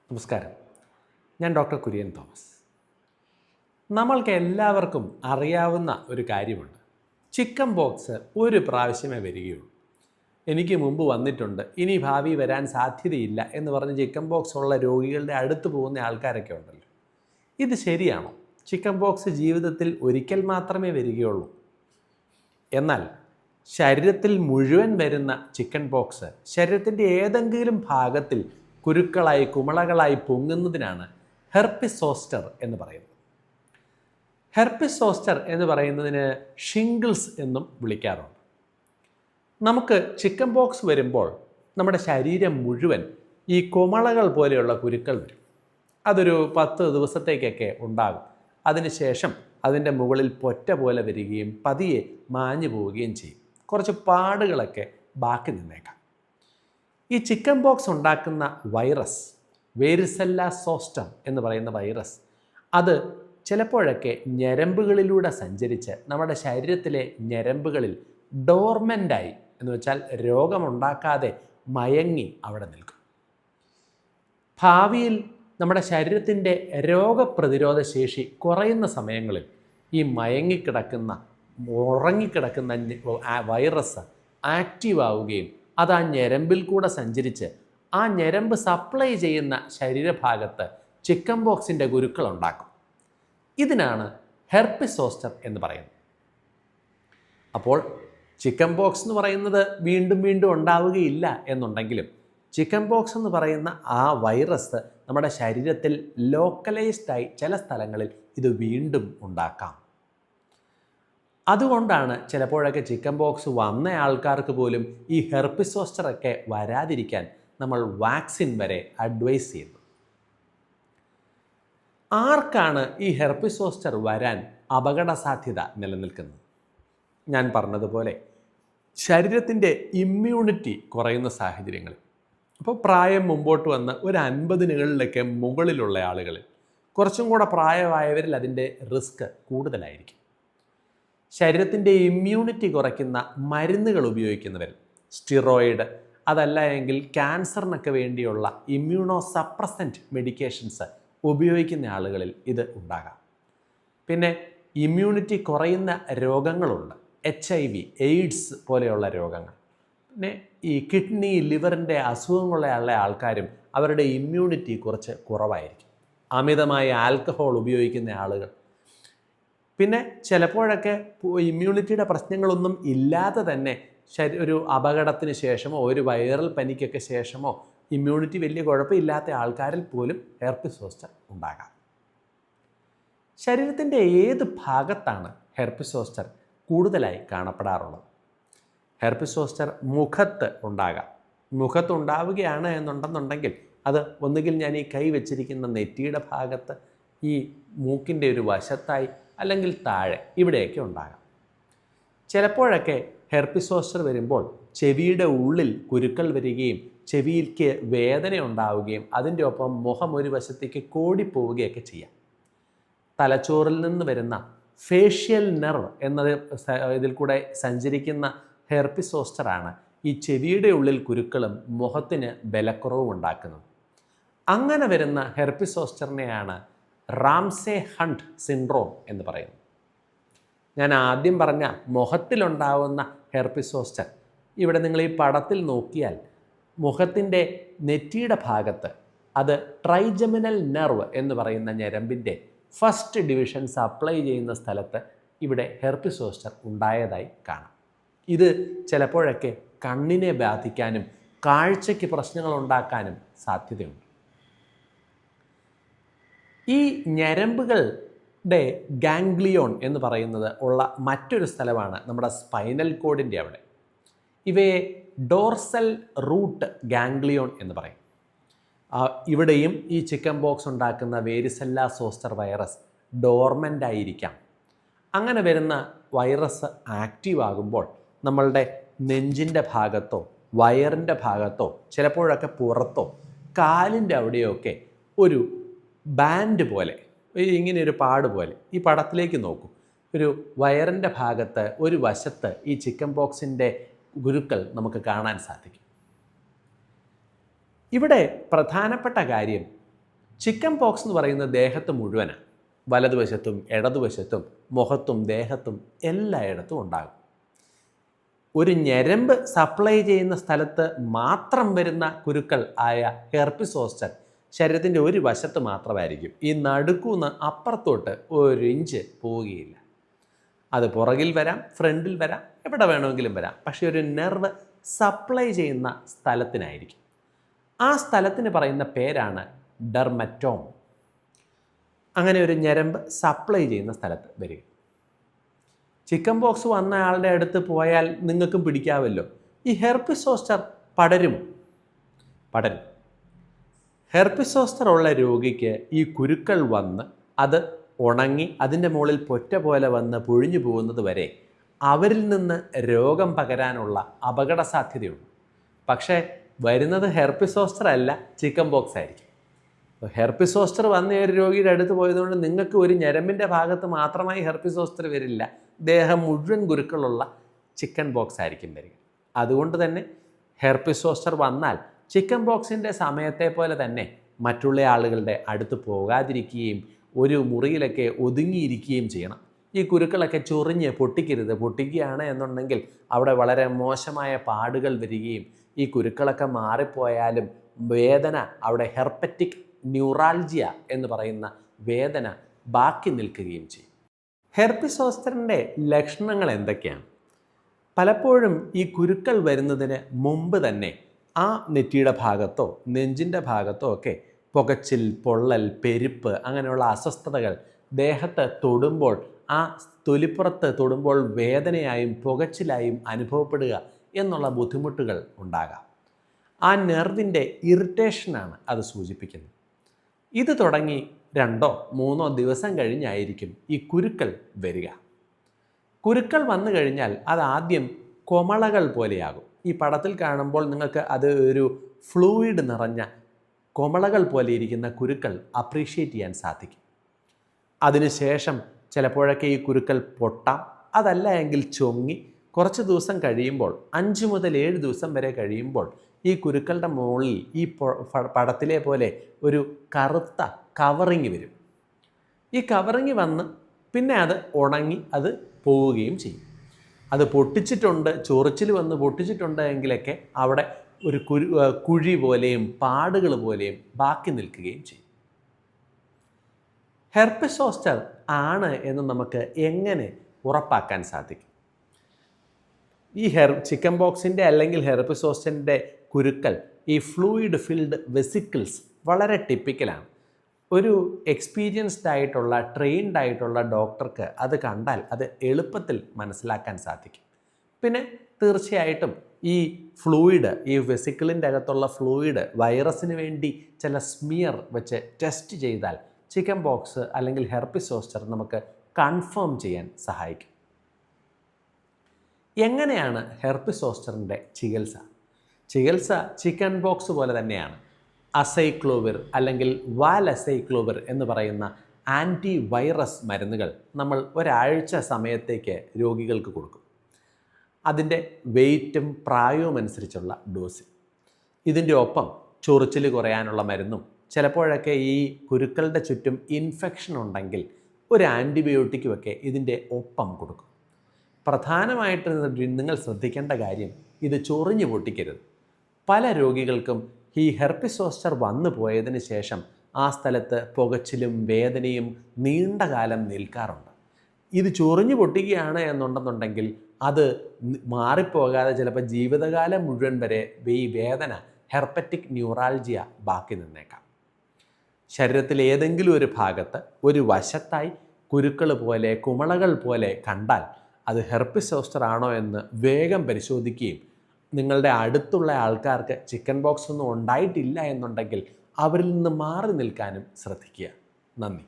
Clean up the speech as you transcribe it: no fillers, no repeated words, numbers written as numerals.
നമസ്കാരം. ഞാൻ doctor Kurian Thomas. നമ്മൾക്ക് എല്ലാവർക്കും അറിയാവുന്ന ഒരു കാര്യമുണ്ട്. ചിക്കൻ പോക്സ് ഒരു പ്രാവശ്യമേ വരികയുള്ളൂ. എനിക്ക് മുമ്പ് വന്നിട്ടുണ്ട്, ഇനി ഭാവി വരാൻ സാധ്യതയില്ല എന്ന് പറഞ്ഞ് ചിക്കൻ പോക്സ് ഉള്ള രോഗികളുടെ അടുത്ത് പോകുന്ന ആൾക്കാരൊക്കെ ഉണ്ടല്ലോ. ഇത് ശരിയാണോ? ചിക്കൻ പോക്സ് ജീവിതത്തിൽ ഒരിക്കൽ മാത്രമേ വരികയുള്ളൂ. എന്നാൽ ശരീരത്തിൽ മുഴുവൻ വരുന്ന ചിക്കൻ പോക്സ് ശരീരത്തിൻ്റെ ഏതെങ്കിലും ഭാഗത്തിൽ കുരുക്കളായി കുമിളകളായി പൊങ്ങുന്നതിനാണ് ഹെർപ്പിസ് സോസ്റ്റർ എന്ന് പറയുന്നത്. ഹെർപ്പിസ് സോസ്റ്റർ എന്ന് പറയുന്നതിന് ഷിംഗിൾസ് എന്നും വിളിക്കാറുണ്ട്. നമുക്ക് ചിക്കൻ പോക്സ് വരുമ്പോൾ നമ്മുടെ ശരീരം മുഴുവൻ ഈ കുമിളകൾ പോലെയുള്ള കുരുക്കൾ വരും. അതൊരു 10 ദിവസത്തേക്കൊക്കെ ഉണ്ടാകും. അതിനുശേഷം അതിൻ്റെ മുകളിൽ പൊറ്റ പോലെ വരികയും പതിയെ മാഞ്ഞു പോവുകയും ചെയ്യും. കുറച്ച് പാടുകളൊക്കെ ബാക്കി നിന്നേക്കാം. ഈ ചിക്കൻ പോക്സ് ഉണ്ടാക്കുന്ന വൈറസ് വേരിസെല്ല സോസ്റ്റർ എന്ന് പറയുന്ന വൈറസ്, അത് ചിലപ്പോഴൊക്കെ ഞരമ്പുകളിലൂടെ സഞ്ചരിച്ച് നമ്മുടെ ശരീരത്തിലെ ഞരമ്പുകളിൽ ഡോർമെൻ്റായി, എന്ന് വെച്ചാൽ രോഗമുണ്ടാക്കാതെ മയങ്ങി അവിടെ നിൽക്കും. ഭാവിയിൽ നമ്മുടെ ശരീരത്തിൻ്റെ രോഗപ്രതിരോധ ശേഷി കുറയുന്ന സമയങ്ങളിൽ ഈ ഉറങ്ങിക്കിടക്കുന്ന വൈറസ് ആക്റ്റീവ് ആവുകയും അത് ആ ഞരമ്പിൽ കൂടെ സഞ്ചരിച്ച് ആ ഞരമ്പ് സപ്ലൈ ചെയ്യുന്ന ശരീരഭാഗത്ത് ചിക്കൻ പോക്സിൻ്റെ കുരുക്കൾ ഉണ്ടാക്കും. ഇതിനാണ് ഹെർപ്പിസ് സോസ്റ്റർ എന്ന് പറയുന്നത്. അപ്പോൾ ചിക്കൻ പോക്സ് എന്ന് പറയുന്നത് വീണ്ടും വീണ്ടും ഉണ്ടാവുകയില്ല എന്നുണ്ടെങ്കിലും ചിക്കൻ പോക്സ് എന്ന് പറയുന്ന ആ വൈറസ് നമ്മുടെ ശരീരത്തിൽ ലോക്കലൈസ്ഡായി ചില സ്ഥലങ്ങളിൽ ഇത് വീണ്ടും ഉണ്ടാക്കാം. അതുകൊണ്ടാണ് ചിലപ്പോഴൊക്കെ ചിക്കൻ പോക്സ് വന്ന ആൾക്കാർക്ക് പോലും ഈ ഹെർപ്പിസ് സോസ്റ്ററൊക്കെ വരാതിരിക്കാൻ നമ്മൾ വാക്സിൻ വരെ അഡ്വൈസ് ചെയ്യുന്നു. ആർക്കാണ് ഈ ഹെർപ്പിസ് സോസ്റ്റർ വരാൻ അപകട സാധ്യത നിലനിൽക്കുന്നത്? ഞാൻ പറഞ്ഞതുപോലെ ശരീരത്തിൻ്റെ ഇമ്മ്യൂണിറ്റി കുറയുന്ന സാഹചര്യങ്ങളിൽ, അപ്പോൾ പ്രായം മുമ്പോട്ട് വന്ന് ഒരു 50-കളിലൊക്കെ മുകളിലുള്ള ആളുകളിൽ, കുറച്ചും കൂടെ പ്രായമായവരിൽ അതിൻ്റെ റിസ്ക് കൂടുതലായിരിക്കും. ശരീരത്തിൻ്റെ ഇമ്മ്യൂണിറ്റി കുറയ്ക്കുന്ന മരുന്നുകൾ ഉപയോഗിക്കുന്നവർ, സ്റ്റിറോയിഡ്, അതല്ല എങ്കിൽ ക്യാൻസറിനൊക്കെ വേണ്ടിയുള്ള ഇമ്മ്യൂണോ സപ്രസൻറ്റ് മെഡിക്കേഷൻസ് ഉപയോഗിക്കുന്ന ആളുകളിൽ ഇത് ഉണ്ടാകാം. പിന്നെ ഇമ്മ്യൂണിറ്റി കുറയുന്ന രോഗങ്ങളുണ്ട്. HIV, എയ്ഡ്സ് പോലെയുള്ള രോഗങ്ങൾ. പിന്നെ ഈ കിഡ്നി, ലിവറിൻ്റെ അസുഖങ്ങളുള്ള ആൾക്കാരും അവരുടെ ഇമ്മ്യൂണിറ്റി കുറച്ച് കുറവായിരിക്കും. അമിതമായി ആൽക്കഹോൾ ഉപയോഗിക്കുന്ന ആളുകൾ, പിന്നെ ചിലപ്പോഴൊക്കെ ഇമ്മ്യൂണിറ്റിയുടെ പ്രശ്നങ്ങളൊന്നും ഇല്ലാതെ തന്നെ ഒരു അപകടത്തിന് ശേഷമോ ഒരു വൈറൽ പനിക്കൊക്കെ ശേഷമോ ഇമ്മ്യൂണിറ്റി വലിയ കുഴപ്പമില്ലാത്ത ആൾക്കാരിൽ പോലും ഹെർപ്പിസ് സോസ്റ്റർ ഉണ്ടാകാം. ശരീരത്തിൻ്റെ ഏത് ഭാഗത്താണ് ഹെർപ്പിസ് സോസ്റ്റർ കൂടുതലായി കാണപ്പെടാറുള്ളത്? ഹെർപ്പിസ് സോസ്റ്റർ മുഖത്ത് ഉണ്ടാകാം. മുഖത്തുണ്ടാവുകയാണ് എന്നുണ്ടെന്നുണ്ടെങ്കിൽ അത് ഒന്നുകിൽ ഞാൻ ഈ കൈ വെച്ചിരിക്കുന്ന നെറ്റിയുടെ ഭാഗത്ത്, ഈ മൂക്കിൻ്റെ ഒരു വശത്തായി, അല്ലെങ്കിൽ താഴെ, ഇവിടെയൊക്കെ ഉണ്ടാകാം. ചിലപ്പോഴൊക്കെ ഹെർപ്പിസ് സോസ്റ്റർ വരുമ്പോൾ ചെവിയുടെ ഉള്ളിൽ കുരുക്കൾ വരികയും ചെവിയിലേക്ക് വേദന ഉണ്ടാവുകയും അതിൻ്റെ ഒപ്പം മുഖം ഒരു വശത്തേക്ക് കോടിപ്പോവുകയൊക്കെ ചെയ്യാം. തലച്ചോറിൽ നിന്ന് വരുന്ന ഫേഷ്യൽ നെർവ് എന്നത് ഇതിൽ കൂടെ സഞ്ചരിക്കുന്ന ഹെർപ്പിസ് സോസ്റ്ററാണ് ഈ ചെവിയുടെ ഉള്ളിൽ കുരുക്കളും മുഖത്തിന് ബലക്കുറവും ഉണ്ടാക്കുന്നത്. അങ്ങനെ വരുന്ന ഹെർപ്പിസ് സോസ്റ്ററിനെയാണ് റാംസേ ഹണ്ട് സിൻഡ്രോം എന്ന് പറയുന്നത്. ഞാൻ ആദ്യം പറഞ്ഞ മുഖത്തിലുണ്ടാവുന്ന ഹെർപ്പിസ് സോസ്റ്റർ, ഇവിടെ നിങ്ങൾ ഈ പടത്തിൽ നോക്കിയാൽ മുഖത്തിൻ്റെ നെറ്റിയുടെ ഭാഗത്ത് അത് ട്രൈജെമിനൽ നെർവ് എന്ന് പറയുന്ന ഞരമ്പിൻ്റെ ഫസ്റ്റ് ഡിവിഷൻ സപ്ലൈ ചെയ്യുന്ന സ്ഥലത്ത് ഇവിടെ ഹെർപ്പിസ് സോസ്റ്റർ ഉണ്ടായതായി കാണാം. ഇത് ചിലപ്പോഴൊക്കെ കണ്ണിനെ ബാധിക്കാനും കാഴ്ചയ്ക്ക് പ്രശ്നങ്ങൾ ഉണ്ടാക്കാനും സാധ്യതയുണ്ട്. ഈ ഞരമ്പുകളുടെ ഗാംഗ്ലിയോൺ എന്ന് പറയുന്നത് ഉള്ള മറ്റൊരു സ്ഥലമാണ് നമ്മുടെ സ്പൈനൽ കോഡിൻ്റെ അവിടെ. ഇവയെ ഡോർസൽ റൂട്ട് ഗാംഗ്ലിയോൺ എന്ന് പറയും. ഇവിടെയും ഈ ചിക്കൻ പോക്സ് ഉണ്ടാക്കുന്ന വേരിസെല്ല സോസ്റ്റർ വൈറസ് ഡോർമെൻ്റ് ആയിരിക്കാം. അങ്ങനെ വരുന്ന വൈറസ് ആക്റ്റീവ് ആകുമ്പോൾ നമ്മളുടെ നെഞ്ചിൻ്റെ ഭാഗത്തോ വയറിൻ്റെ ഭാഗത്തോ ചിലപ്പോഴൊക്കെ പുറത്തോ കാലിൻ്റെ അവിടെയൊക്കെ ഒരു ബാൻഡ് പോലെ, ഇങ്ങനെ ഒരു പാട് പോലെ, ഈ പടത്തിലേക്ക് നോക്കൂ, ഒരു വയറിൻ്റെ ഭാഗത്ത് ഒരു വശത്ത് ഈ ചിക്കൻ പോക്സിൻ്റെ ഗുരുക്കൾ നമുക്ക് കാണാൻ സാധിക്കും. ഇവിടെ പ്രധാനപ്പെട്ട കാര്യം ചിക്കൻ പോക്സ് എന്ന് പറയുന്നത് ദേഹത്ത് മുഴുവനാണ്. വലതുവശത്തും ഇടതുവശത്തും മുഖത്തും ദേഹത്തും എല്ലായിടത്തും ഉണ്ടാകും. ഒരു ഞരമ്പ് സപ്ലൈ ചെയ്യുന്ന സ്ഥലത്ത് മാത്രം വരുന്ന കുരുക്കൾ ആയ ഹെർപ്പിസ് സോസ്റ്റർ ശരീരത്തിൻ്റെ ഒരു വശത്ത് മാത്രമായിരിക്കും. ഈ നടുക്കുന്ന് അപ്പുറത്തോട്ട് 1 ഇഞ്ച് പോവുകയില്ല. അത് പുറകിൽ വരാം, ഫ്രണ്ടിൽ വരാം, എവിടെ വേണമെങ്കിലും വരാം. പക്ഷേ ഒരു നെർവ് സപ്ലൈ ചെയ്യുന്ന സ്ഥലത്തിനായിരിക്കും. ആ സ്ഥലത്തിന് പറയുന്ന പേരാണ് ഡെർമറ്റോം. അങ്ങനെ ഒരു ഞരമ്പ് സപ്ലൈ ചെയ്യുന്ന സ്ഥലത്ത് വരിക. ചിക്കൻ പോക്സ് വന്ന ആളുടെ അടുത്ത് പോയാൽ നിങ്ങൾക്കും പിടിക്കാമല്ലോ. ഈ ഹെർപ്പിസ് സോസ്റ്റർ പടരും. ഹെർപ്പിസ് സോസ്റ്റർ ഉള്ള രോഗിക്ക് ഈ കുരുക്കൾ വന്ന് അത് ഉണങ്ങി അതിൻ്റെ മുകളിൽ പൊറ്റ പോലെ വന്ന് പൊഴിഞ്ഞു പോകുന്നത് വരെ അവരിൽ നിന്ന് രോഗം പകരാനുള്ള അപകട സാധ്യതയുണ്ട്. പക്ഷേ വരുന്നത് ഹെർപ്പിസ് സോസ്റ്റർ അല്ല, ചിക്കൻ പോക്സ് ആയിരിക്കും. ഹെർപ്പിസ് സോസ്റ്റർ വന്ന ഒരു രോഗിയുടെ അടുത്ത് പോയതുകൊണ്ട് നിങ്ങൾക്ക് ഒരു ഞരമ്പിൻ്റെ ഭാഗത്ത് മാത്രമായി ഹെർപ്പിസ് സോസ്റ്റർ വരില്ല, ദേഹം മുഴുവൻ കുരുക്കളുള്ള ചിക്കൻ ബോക്സ് ആയിരിക്കും വരിക. അതുകൊണ്ട് തന്നെ ഹെർപ്പിസ് സോസ്റ്റർ വന്നാൽ ചിക്കൻ ബോക്സിൻ്റെ സമയത്തെ പോലെ തന്നെ മറ്റുള്ള ആളുകളുടെ അടുത്ത് പോകാതിരിക്കുകയും ഒരു മുറിയിലൊക്കെ ഒതുങ്ങിയിരിക്കുകയും ചെയ്യണം. ഈ കുരുക്കളൊക്കെ ചൊറിഞ്ഞ് പൊട്ടിക്കരുത്. പൊട്ടിക്കുകയാണ് എന്നുണ്ടെങ്കിൽ അവിടെ വളരെ മോശമായ പാടുകൾ വരികയും ഈ കുരുക്കളൊക്കെ മാറിപ്പോയാലും വേദന, അവിടെ ഹെർപ്പറ്റിക് ന്യൂറാൾജിയ എന്ന് പറയുന്ന വേദന ബാക്കി നിൽക്കുകയും ചെയ്യും. ഹെർപ്പിസ് സോസ്റ്ററിൻ്റെ ലക്ഷണങ്ങൾ എന്തൊക്കെയാണ്? പലപ്പോഴും ഈ കുരുക്കൾ വരുന്നതിന് മുമ്പ് തന്നെ ആ നെറ്റിയുടെ ഭാഗത്തോ നെഞ്ചിൻ്റെ ഭാഗത്തോ ഒക്കെ പുകച്ചിൽ, പൊള്ളൽ, പെരുപ്പ് അങ്ങനെയുള്ള അസ്വസ്ഥതകൾ ദേഹത്ത് തൊടുമ്പോൾ, ആ തൊലിപ്പുറത്ത് തൊടുമ്പോൾ വേദനയായും പുകച്ചിലായും അനുഭവപ്പെടുക എന്നുള്ള ബുദ്ധിമുട്ടുകൾ ഉണ്ടാകാം. ആ നെർവിൻ്റെ ഇറിറ്റേഷനാണ് അത് സൂചിപ്പിക്കുന്നത്. ഇത് തുടങ്ങി 2-3 ദിവസം കഴിഞ്ഞായിരിക്കും ഈ കുരുക്കൾ വരിക. കുരുക്കൾ വന്നു കഴിഞ്ഞാൽ അത് ആദ്യം കൊമളകൾ പോലെയാകും. ഈ പടത്തിൽ കാണുമ്പോൾ നിങ്ങൾക്ക് അത് ഒരു ഫ്ലൂയിഡ് നിറഞ്ഞ കൊമളകൾ പോലെ ഇരിക്കുന്ന കുരുക്കൾ അപ്രീഷിയേറ്റ് ചെയ്യാൻ സാധിക്കും. അതിനുശേഷം ചിലപ്പോഴൊക്കെ ഈ കുരുക്കൾ പൊട്ടാം. അതല്ല എങ്കിൽ ചൊങ്ങി കുറച്ച് ദിവസം കഴിയുമ്പോൾ, 5 മുതൽ 7 ദിവസം വരെ കഴിയുമ്പോൾ ഈ കുരുക്കളുടെ മുകളിൽ ഈ പടത്തിലെ പോലെ ഒരു കറുത്ത കവറിങ് വരും. ഈ കവറിങ് വന്ന് പിന്നെ അത് ഉണങ്ങി അത് പോവുകയും ചെയ്യും. അത് പൊട്ടിച്ചിട്ടുണ്ട്, ചൊറിച്ചിൽ വന്ന് പൊട്ടിച്ചിട്ടുണ്ട് എങ്കിലൊക്കെ അവിടെ ഒരു കുഴി പോലെയും പാടുകൾ പോലെയും ബാക്കി നിൽക്കുകയും ചെയ്യും. ഹെർപ്പിസ് സോസ്റ്റർ ആണ് എന്ന് നമുക്ക് എങ്ങനെ ഉറപ്പാക്കാൻ സാധിക്കും? ഈ ചിക്കൻ ബോക്സിൻ്റെ അല്ലെങ്കിൽ ഹെർപ്പിസ് സോസ്റ്ററിൻ്റെ കുരുക്കൾ ഈ ഫ്ലൂയിഡ് ഫിൽഡ് വെസിക്കിൾസ് വളരെ ടിപ്പിക്കലാണ്. ഒരു എക്സ്പീരിയൻസ്ഡ് ആയിട്ടുള്ള, ട്രെയിൻഡ് ആയിട്ടുള്ള ഡോക്ടർക്ക് അത് കണ്ടാൽ അത് എളുപ്പത്തിൽ മനസ്സിലാക്കാൻ സാധിക്കും. പിന്നെ തീർച്ചയായിട്ടും ഈ ഫ്ലൂയിഡ്, ഈ വെസിക്കിളിൻ്റെ അകത്തുള്ള ഫ്ലൂയിഡ് വൈറസിന് വേണ്ടി ചില സ്മിയർ വെച്ച് ടെസ്റ്റ് ചെയ്താൽ ചിക്കൻ ബോക്സ് അല്ലെങ്കിൽ ഹെർപ്പിസ് സോസ്റ്റർ നമുക്ക് കൺഫേം ചെയ്യാൻ സഹായിക്കും. എങ്ങനെയാണ് ഹെർപ്പിസ് സോസ്റ്ററിൻ്റെ ചികിത്സ? ചികിത്സ ചിക്കൻ ബോക്സ് പോലെ തന്നെയാണ്. അസൈക്ലോവിർ അല്ലെങ്കിൽ വാലസൈക്ലോവിർ എന്ന് പറയുന്ന ആൻറ്റി വൈറസ് മരുന്നുകൾ നമ്മൾ ഒരാഴ്ച സമയത്തേക്ക് രോഗികൾക്ക് കൊടുക്കും. അതിൻ്റെ വെയിറ്റും പ്രായവും അനുസരിച്ചുള്ള ഡോസ്. ഇതിൻ്റെ ഒപ്പം ചൊറിച്ചിൽ കുറയാനുള്ള മരുന്നും, ചിലപ്പോഴൊക്കെ ഈ കുരുക്കളുടെ ചുറ്റും ഇൻഫെക്ഷൻ ഉണ്ടെങ്കിൽ ഒരു ആൻറ്റിബയോട്ടിക്കുമൊക്കെ ഇതിൻ്റെ ഒപ്പം കൊടുക്കും. പ്രധാനമായിട്ട് നിങ്ങൾ ശ്രദ്ധിക്കേണ്ട കാര്യം, ഇത് ചൊറിഞ്ഞു പൊട്ടിക്കരുത്. പല രോഗികൾക്കും ഈ ഹെർപ്പിസ് സോസ്റ്റർ വന്നു പോയതിന് ശേഷം ആ സ്ഥലത്ത് പുകച്ചിലും വേദനയും നീണ്ട കാലം നിൽക്കാറുണ്ട്. ഇത് ചൊറിഞ്ഞു പൊട്ടുകയാണ് എന്നുണ്ടെന്നുണ്ടെങ്കിൽ അത് മാറിപ്പോകാതെ ചിലപ്പോൾ ജീവിതകാലം മുഴുവൻ വരെ ഈ വേദന, ഹെർപ്പറ്റിക് ന്യൂറാൾജിയ ബാക്കി നിന്നേക്കാം. ശരീരത്തിൽ ഏതെങ്കിലും ഒരു ഭാഗത്ത് ഒരു വശത്തായി കുരുക്കൾ പോലെ, കുമളകൾ പോലെ കണ്ടാൽ അത് ഹെർപ്പിസ് സോസ്റ്റർ ആണോ എന്ന് വേഗം പരിശോധിക്കുകയും നിങ്ങളുടെ അടുത്തുള്ള ആൾക്കാർക്ക് ചിക്കൻ ബോക്സ് ഒന്നും ഉണ്ടായിട്ടില്ല എന്നുണ്ടെങ്കിൽ അവരിൽ നിന്ന് മാറി നിൽക്കാനും ശ്രദ്ധിക്കുക. നന്ദി.